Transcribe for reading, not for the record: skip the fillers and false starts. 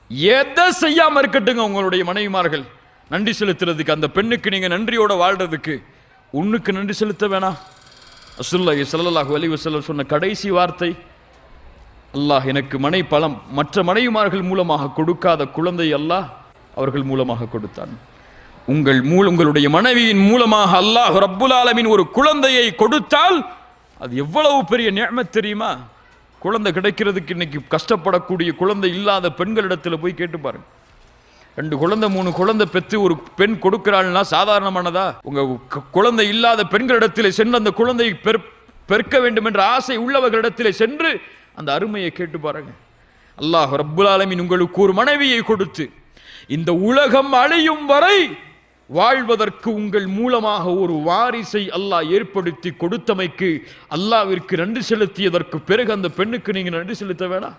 எதை செய்யாம இருக்கட்டுங்க உங்களுடைய மனைவிமார்கள் நன்றி செலுத்துறதுக்கு, அந்த பெண்ணுக்கு நீங்க நன்றியோட வாழ்றதுக்கு உன்னுக்கு நன்றி செலுத்த வேணாம். ரசூலுல்லாஹி ஸல்லல்லாஹு அலைஹி வஸல்லம் சொன்ன கடைசி வார்த்தை, அல்லாஹ் எனக்கு பலம் மற்ற மனைவிமார்கள் மூலமாக கொடுக்காத குழந்தை அல்லாஹ் அவர்கள் மூலமாக கொடுத்தான். உங்களுடைய மனைவியின் மூலமாக அல்லாஹ் ரப்புல் ஆலமீன் ஒரு குழந்தையை கொடுத்தால் அது எவ்வளவு பெரிய நிஅமத் தெரியுமா? குழந்தை கிடைக்கிறதுக்கு இன்னைக்கு கஷ்டப்படக்கூடிய குழந்தை இல்லாத பெண்களிடத்தில் போய் கேட்டு பாருங்க. 2 குழந்தை 3 குழந்தை பெற்று ஒரு பெண் கொடுக்கிறாள்னா சாதாரணமானதா? உங்க குழந்தை இல்லாத பெண்களிடத்தில் சென்று அந்த குழந்தையை பெருக்க வேண்டும் என்ற ஆசை உள்ளவர்களிடத்தில் சென்று அந்த அருமையை கேட்டு பாருங்க. அல்லாஹ் ரப்புல் ஆலமீன் உங்களுக்கு ஒரு மனைவியை கொடுத்து இந்த உலகம் அழியும் வரை வாழ்வதற்கு உங்கள் மூலமாக ஒரு வாரிசை அல்லாஹ் ஏற்படுத்தி கொடுத்தமைக்கு அல்லாஹ்விற்கு நன்றி செலுத்தியதற்கு பிறகு அந்த பெண்ணுக்கு நீங்க நன்றி செலுத்த வேணாம்?